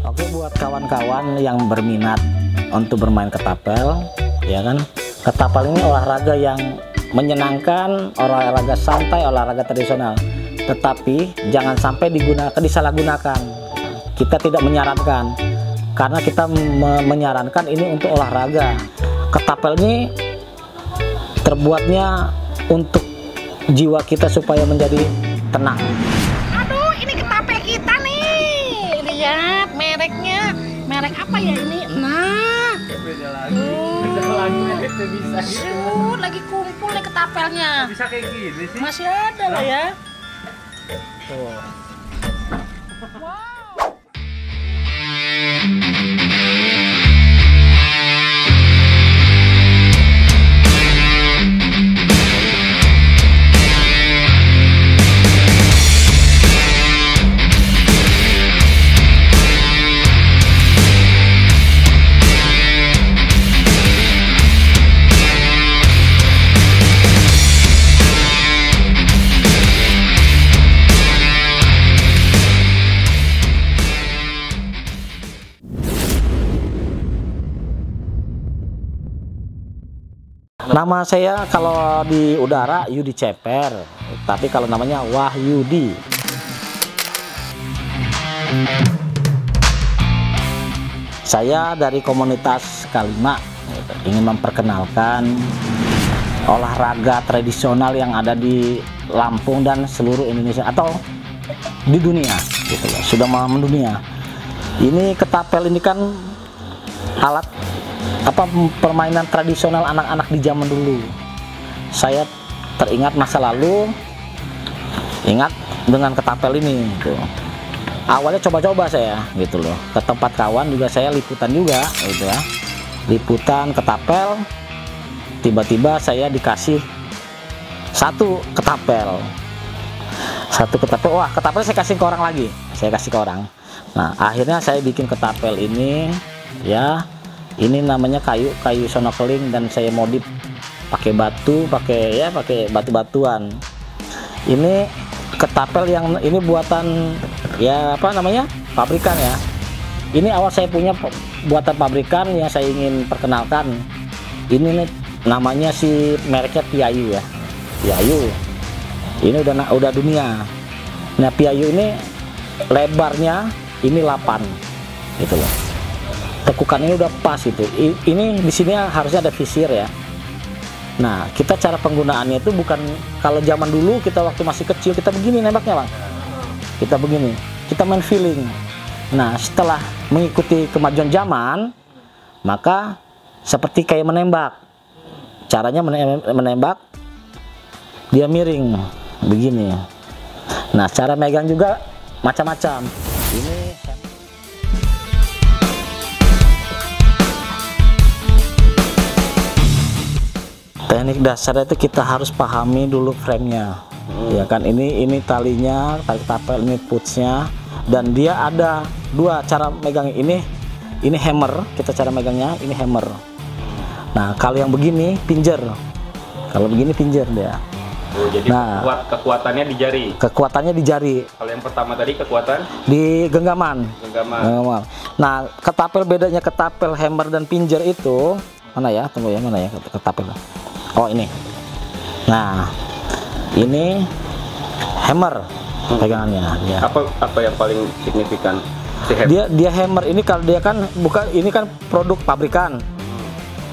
Oke, buat kawan-kawan yang berminat untuk bermain ketapel, ya kan? Ketapel ini olahraga yang menyenangkan, olahraga santai, olahraga tradisional. Tetapi jangan sampai disalahgunakan. Kita tidak menyarankan, karena kita menyarankan ini untuk olahraga. Ketapel ini terbuatnya untuk jiwa kita supaya menjadi tenang. Aduh, ini ketapel kita nih. Lihat mereknya. Merek apa ya ini? Nah. Beda lagi. Beda lagi itu bisa. Lagi kumpul nih ketapelnya. Bisa kayak gini sih. Masih ada lah ya. Tuh. Wow. Nama saya kalau di udara Yudi Ceper, tapi kalau namanya Wahyudi. Saya dari komunitas Kalima, ingin memperkenalkan olahraga tradisional yang ada di Lampung dan seluruh Indonesia atau di dunia, gitu loh. Sudah mendunia. Ini ketapel ini kan alat permainan tradisional anak-anak di zaman dulu. Saya teringat masa lalu, ingat dengan ketapel ini gitu. Awalnya coba-coba saya gitu loh, ke tempat kawan juga, saya liputan juga gitu ya, liputan ketapel. Tiba-tiba saya dikasih satu ketapel, wah ketapel saya kasih ke orang lagi, saya kasih ke orang. Nah akhirnya saya bikin ketapel ini ya. Ini namanya kayu sonokeling, dan saya modif pakai batu, pakai batu-batuan. Ini ketapel yang ini buatan ya pabrikan ya. Ini awal saya punya buatan pabrikan yang saya ingin perkenalkan. Ini nih namanya si mereknya Piayu ya. Piayu. Ini udah dunia. Nah Piayu ini lebarnya ini 8 gitu loh. Tekukan ini udah pas itu. Ini di sini harusnya ada visir ya. Nah, kita cara penggunaannya itu bukan kalau zaman dulu kita waktu masih kecil kita begini nembaknya, Bang. Kita begini. Kita main feeling. Nah, setelah mengikuti kemajuan zaman, maka seperti kayak menembak. Caranya menembak dia miring begini. Nah, cara megang juga macam-macam. Ini teknik dasarnya itu kita harus pahami dulu framenya, ya kan. Ini talinya, tali ketapel, ini putsnya, dan dia ada dua cara megang. Ini hammer, kita cara megangnya ini hammer. Nah kalau yang begini pinjer, kalau begini pinjer dia. Oh, jadi nah, kekuatannya di jari. Kekuatannya di jari. Kalau yang pertama tadi kekuatan di genggaman. Nah ketapel, bedanya ketapel, hammer dan pinjer itu mana ya? Tunggu ya, mana ya ketapel? Oh ini. Nah, ini hammer pegangannya. Ya. Apa yang paling signifikan? Dia hammer ini, kalau dia kan bukan, ini kan produk pabrikan.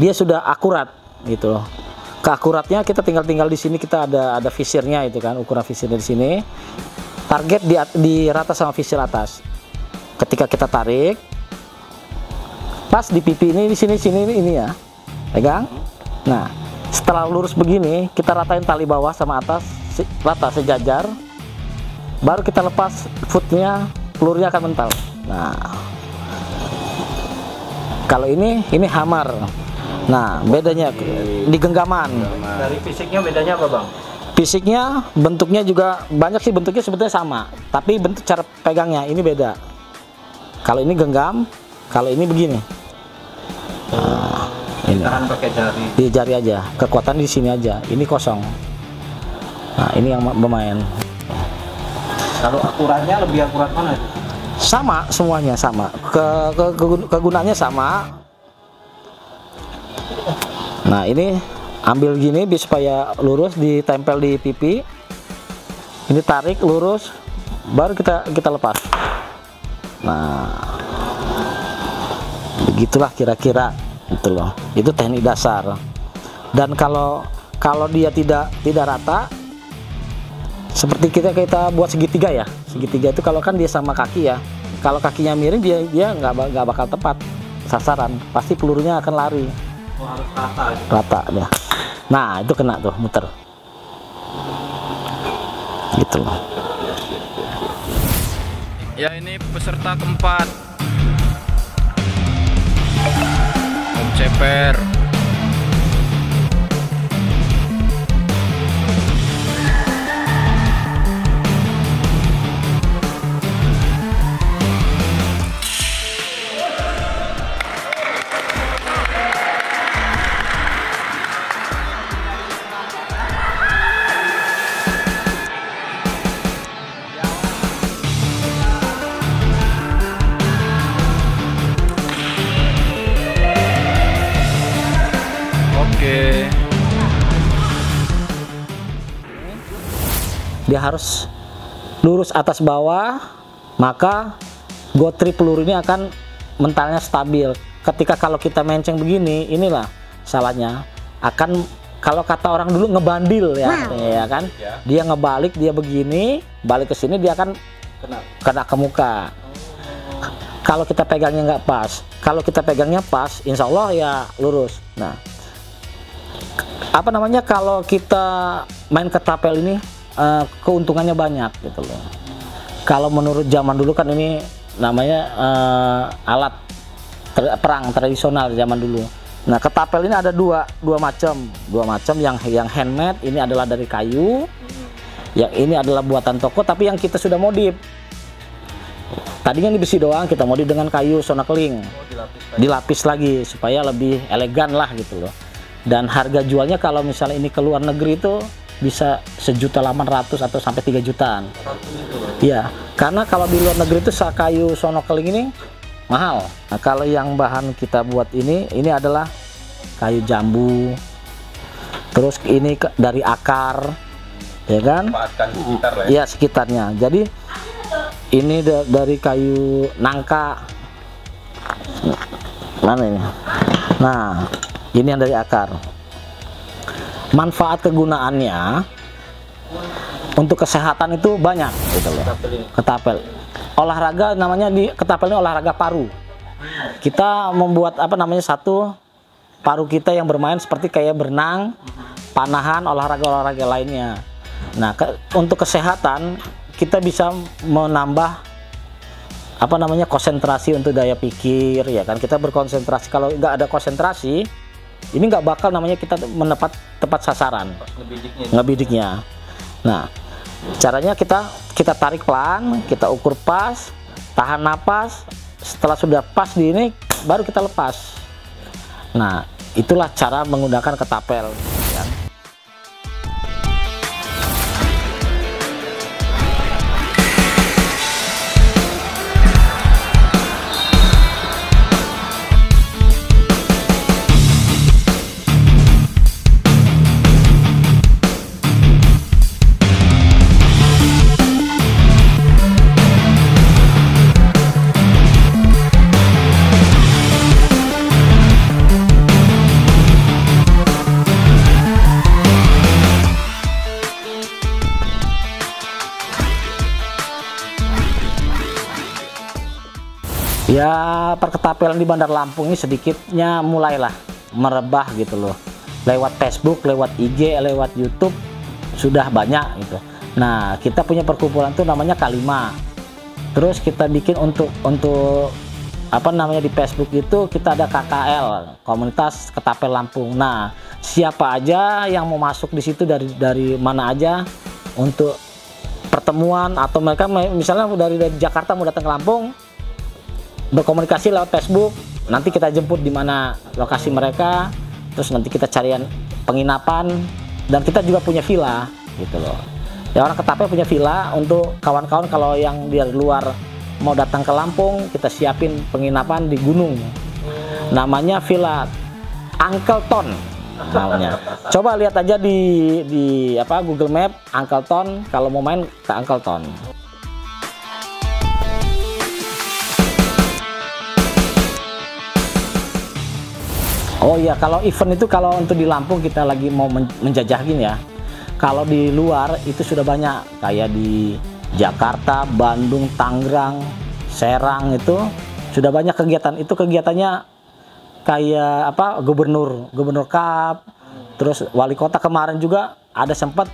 Dia sudah akurat gitu loh. Keakuratnya kita tinggal di sini, kita ada visirnya itu kan, ukuran visirnya di sini. Target di rata sama visir atas. Ketika kita tarik, pas di pipi ini, di sini ini ya. Pegang. Nah, setelah lurus begini, kita ratain tali bawah sama atas, rata sejajar. Baru kita lepas footnya, pelurnya akan mental. Nah, kalau ini hammer. Nah, bedanya di genggaman. Dari fisiknya bedanya apa, Bang? Fisiknya, bentuknya juga banyak sih, bentuknya sebetulnya sama, tapi bentuk cara pegangnya ini beda. Kalau ini genggam, kalau ini begini. Nah, ini tahan pakai jari. Di jari aja, kekuatan di sini aja. Ini kosong. Nah, ini yang bermain. Kalau akuratnya lebih akurat mana itu? sama semuanya sama, kegunaannya sama. Nah ini ambil gini biar supaya lurus, ditempel di pipi. Ini tarik lurus, baru kita lepas. Nah begitulah kira-kira itu loh, itu teknik dasar. Dan kalau dia tidak rata, seperti kita buat segitiga ya, segitiga itu kalau kan dia sama kaki ya, kalau kakinya miring dia nggak bakal tepat sasaran, pasti pelurunya akan lari. Harus rata. Rata ya. Nah itu kena tuh, muter gitu loh. Ya, ini peserta keempat, Om Ceper. Dia harus lurus atas bawah, maka gotri peluru ini akan mentalnya stabil. Ketika kalau kita menceng begini, inilah salahnya. Akan kalau kata orang dulu ngebandil ya, ya kan? Dia ngebalik, dia begini, balik ke sini dia akan kena ke muka. Kalau kita pegangnya nggak pas, kalau kita pegangnya pas, insya Allah ya lurus. Nah, apa namanya, kalau kita main ketapel ini keuntungannya banyak gitu loh. Kalau menurut zaman dulu kan ini namanya alat perang tradisional zaman dulu. Nah ketapel ini ada dua macam, yang handmade ini adalah dari kayu, yang ini adalah buatan toko tapi yang kita sudah modif. Tadinya ini besi doang, kita modif dengan kayu sonakeling, dilapis lagi supaya lebih elegan lah gitu loh. Dan harga jualnya kalau misalnya ini ke luar negeri itu bisa 1.800.000 atau sampai 3 jutaan. Iya, karena kalau di luar negeri itu kayu sonokeling ini mahal. Nah, kalau yang bahan kita buat ini adalah kayu jambu. Terus ini dari akar, ya kan? Sekitar lah ya. Iya, sekitarnya. Jadi ini dari kayu nangka. Mana ini? Nah, ini yang dari akar. Manfaat kegunaannya untuk kesehatan itu banyak gitu loh. Ketapel olahraga namanya, di ketapel ini olahraga paru. Kita membuat apa namanya, satu paru kita yang bermain seperti kayak berenang, panahan, olahraga lainnya. Nah untuk kesehatan kita bisa menambah apa namanya, konsentrasi untuk daya pikir ya kan. Kita berkonsentrasi, kalau nggak ada konsentrasi ini nggak bakal namanya kita tepat sasaran ngebidiknya. Nah caranya kita tarik pelan, kita ukur pas, tahan napas. Setelah sudah pas di ini baru kita lepas. Nah itulah cara menggunakan ketapel ya. Ya perketapelan di Bandar Lampung ini sedikitnya mulailah merebah gitu loh. Lewat Facebook, lewat IG, lewat YouTube sudah banyak gitu. Nah kita punya perkumpulan tuh namanya K5. Terus kita bikin untuk apa namanya, di Facebook itu kita ada KKL, Komunitas Ketapel Lampung. Nah siapa aja yang mau masuk di situ dari mana aja untuk pertemuan, atau mereka misalnya dari Jakarta mau datang ke Lampung, berkomunikasi lewat Facebook, nanti kita jemput di mana lokasi mereka, terus nanti kita carian penginapan, dan kita juga punya villa gitu loh. Ya orang ketapel punya villa untuk kawan-kawan kalau yang dari luar mau datang ke Lampung, kita siapin penginapan di gunung. Namanya Villa Angkelton namanya. Coba lihat aja di Google Map Angkelton kalau mau main ke Angkelton. Oh iya, kalau event itu kalau untuk di Lampung kita lagi mau menjajahin ya. Kalau di luar itu sudah banyak, kayak di Jakarta, Bandung, Tangerang, Serang itu sudah banyak kegiatan. Itu kegiatannya kayak Gubernur Cup, terus wali kota kemarin juga ada sempat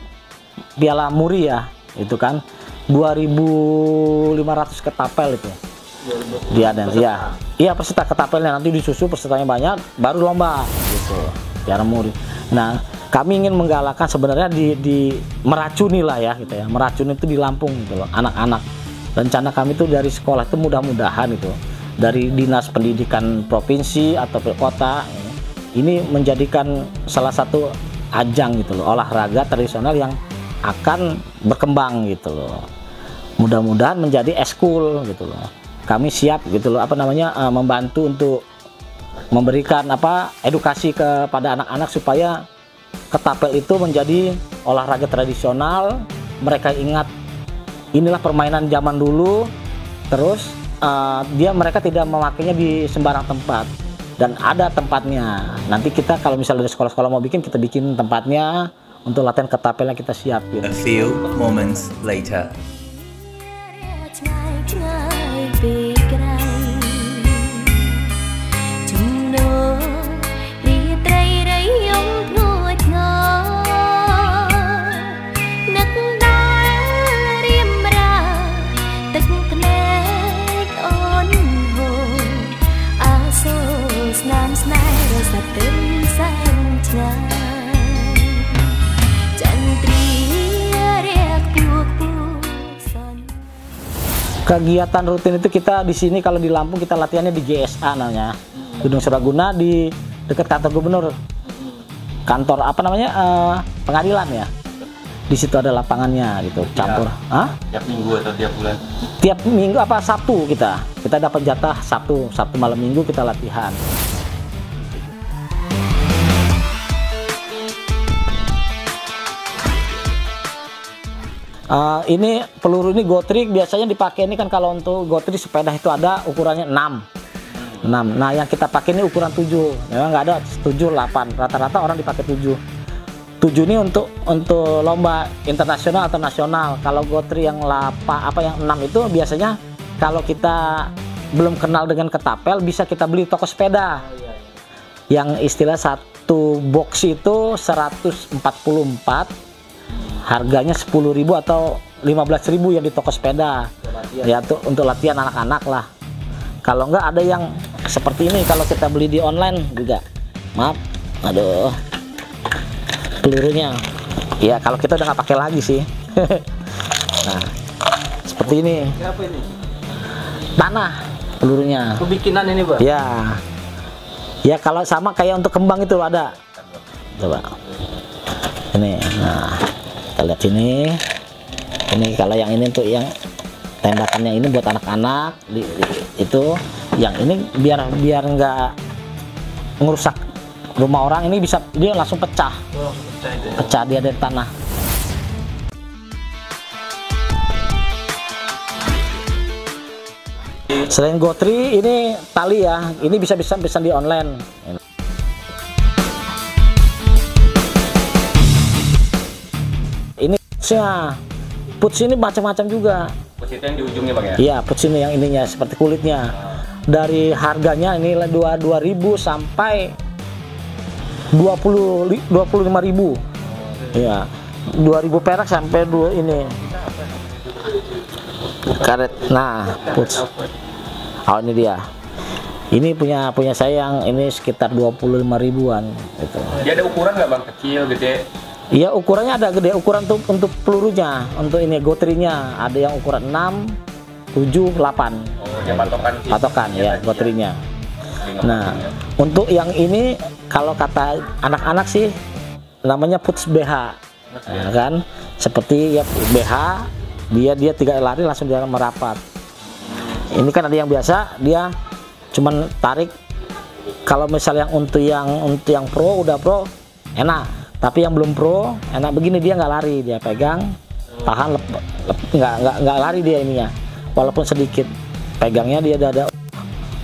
Piala Muri ya, itu kan 2.500 ketapel itu. Dia dan iya peserta ketapelnya, nanti disusul pesertanya banyak baru lomba gitu, Piala Muri. Nah, kami ingin menggalakkan sebenarnya di meracuni lah ya gitu ya, meracuni itu di Lampung gitu loh, anak-anak. Rencana kami itu dari sekolah itu mudah-mudahan itu dari Dinas Pendidikan Provinsi atau kota ini menjadikan salah satu ajang gitu loh, olahraga tradisional yang akan berkembang gitu loh. Mudah-mudahan menjadi eskul gitu loh. Kami siap gitu loh, membantu untuk memberikan edukasi kepada anak-anak supaya ketapel itu menjadi olahraga tradisional. Mereka ingat inilah permainan zaman dulu, terus mereka tidak memakainya di sembarang tempat dan ada tempatnya. Nanti kita kalau misalnya dari sekolah-sekolah mau bikin, kita bikin tempatnya untuk latihan ketapelnya, kita siapin. A few moments later. Kegiatan rutin itu kita di sini kalau di Lampung kita latihannya di GSA namanya, Gedung Serbaguna di dekat kantor gubernur, kantor pengadilan ya. Di situ ada lapangannya gitu, campur. Tiap minggu atau tiap bulan? Tiap minggu Sabtu kita dapat jatah Sabtu malam minggu kita latihan. Ini peluru ini Gotrik biasanya dipakai ini kan, kalau untuk Gotrik sepeda itu ada ukurannya 6. Nah yang kita pakai ini ukuran 7. Memang nggak ada 7, 8. Rata-rata orang dipakai 7. 7 ini untuk lomba internasional atau nasional. Kalau Gotrik yang 6 itu biasanya kalau kita belum kenal dengan ketapel bisa kita beli toko sepeda. Yang istilah satu box itu 144. Harganya 10.000 atau 15.000 yang di toko sepeda ya, untuk latihan anak-anak lah. Kalau enggak ada yang seperti ini, kalau kita beli di online juga, maaf, aduh, pelurunya ya kalau kita udah nggak pakai lagi sih. Nah seperti ini, tanah pelurunya Bikinan ini Pak? Ya kalau sama kayak untuk kembang itu ada, coba ini. Nah kita lihat ini kalau yang ini untuk yang tembakan yang ini buat anak-anak, itu yang ini biar nggak ngerusak rumah orang, ini bisa dia langsung pecah dia dari tanah. Selain Gotri ini tali ya, ini bisa di online. Puts ini macam-macam juga. Puts itu yang di ujungnya Bang ya? Iya, puts ini yang ininya seperti kulitnya. Dari harganya ini 2.000 sampai 25.000. Iya. 2.000 perak sampai ini. Karet. Nah, puts. Oh, ini dia. Ini punya saya yang ini sekitar 25.000-an gitu. Dia ada ukuran nggak Bang? Kecil, gede? Iya, ukurannya ada gede, ukuran untuk pelurunya, untuk ini Gotrinya ada yang ukuran 6, 7, 8. Oh, dia patokan ya Gotrinya. Nah, untuk yang ini kalau kata anak-anak sih namanya puts BH. Ya kan? Seperti ya BH, dia 3 lari langsung dia merapat. Ini kan ada yang biasa dia cuman tarik. Kalau misalnya untuk yang pro udah pro enak, tapi yang belum pro enak begini, dia nggak lari, dia pegang tahan nggak lari dia ininya, walaupun sedikit pegangnya dia ada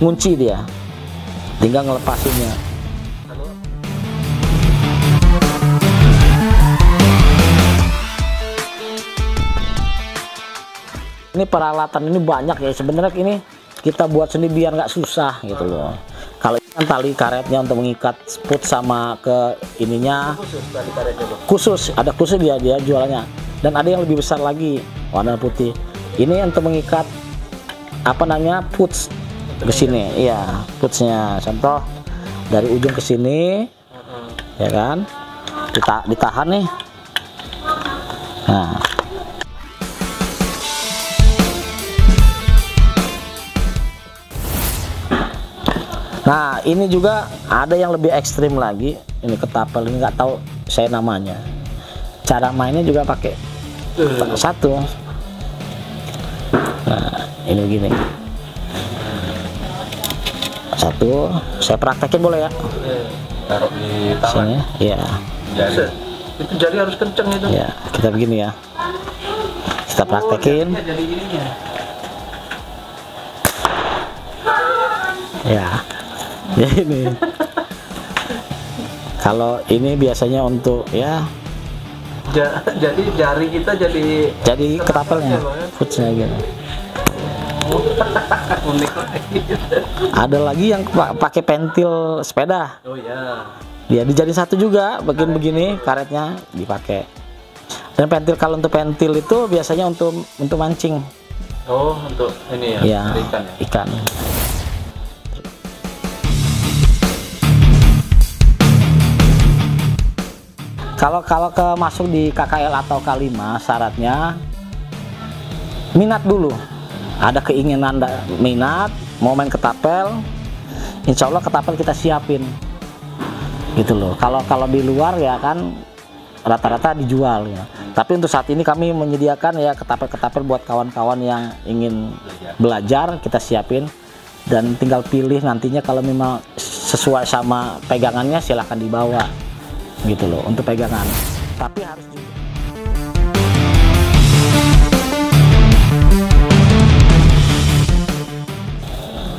ngunci, dia tinggal ngelepasinnya. Ini peralatan ini banyak ya sebenarnya, ini kita buat sendiri biar nggak susah gitu loh. Kalau kan tali karetnya untuk mengikat sput sama ke ininya khusus, ada khusus dia jualannya, dan ada yang lebih besar lagi warna putih. Ini untuk mengikat apa namanya puts ke sini, iya putsnya. Contoh dari ujung ke sini, ya kan, ditahan nih. Nah ini juga ada yang lebih ekstrim lagi, ini ketapel ini nggak tahu saya namanya. Cara mainnya juga pakai satu. Nah ini begini, satu, saya praktekin boleh ya? Taruh di tangan. Sini, ya. Jari. Itu jari harus kenceng itu. Ya kita begini ya, kita praktekin. Jadi ininya. Ya. Ya ini. Kalau ini biasanya untuk ya. Jadi jari kita jadi Ketapelnya, footsnya gitu. unik lagi. Ada lagi yang pakai pentil sepeda. Oh ya. Dia dijadiin satu juga, bagian begini karetnya dipakai. Dan pentil, kalau untuk pentil itu biasanya untuk mancing. Oh, untuk ini ya, Ya, ikan ya. ikan. Kalau masuk di KKL atau K5 syaratnya minat dulu. Ada keinginan minat mau main ketapel, insya Allah ketapel kita siapin gitu loh. Kalau di luar ya kan rata-rata dijual ya. Tapi untuk saat ini kami menyediakan ya ketapel-ketapel buat kawan-kawan yang ingin belajar, kita siapin, dan tinggal pilih nantinya kalau memang sesuai sama pegangannya silahkan dibawa gitu loh untuk pegangan. Tapi harus juga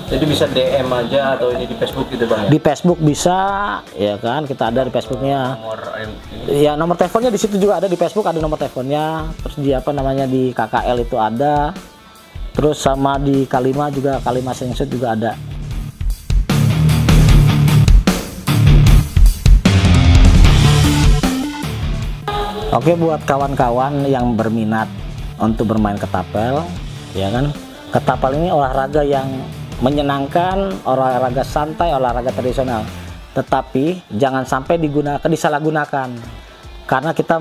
Jadi bisa DM aja atau ini di Facebook gitu Bang ya? di Facebook bisa ya kan, kita ada di Facebooknya. Nomor ini. Ya nomor teleponnya di situ juga ada, di Facebook ada nomor teleponnya. Terus di apa namanya di KKL itu ada. Terus sama di K5 juga, K5 Sengsut juga ada. Oke, buat kawan-kawan yang berminat untuk bermain ketapel, ya kan? Ketapel ini olahraga yang menyenangkan, olahraga santai, olahraga tradisional. Tetapi jangan sampai disalahgunakan. Karena kita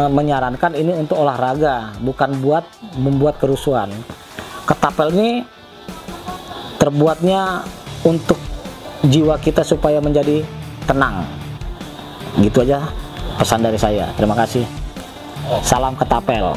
menyarankan ini untuk olahraga, bukan buat membuat kerusuhan. Ketapel ini terbuatnya untuk jiwa kita supaya menjadi tenang. Gitu aja pesan dari saya. Terima kasih. Salam ketapel.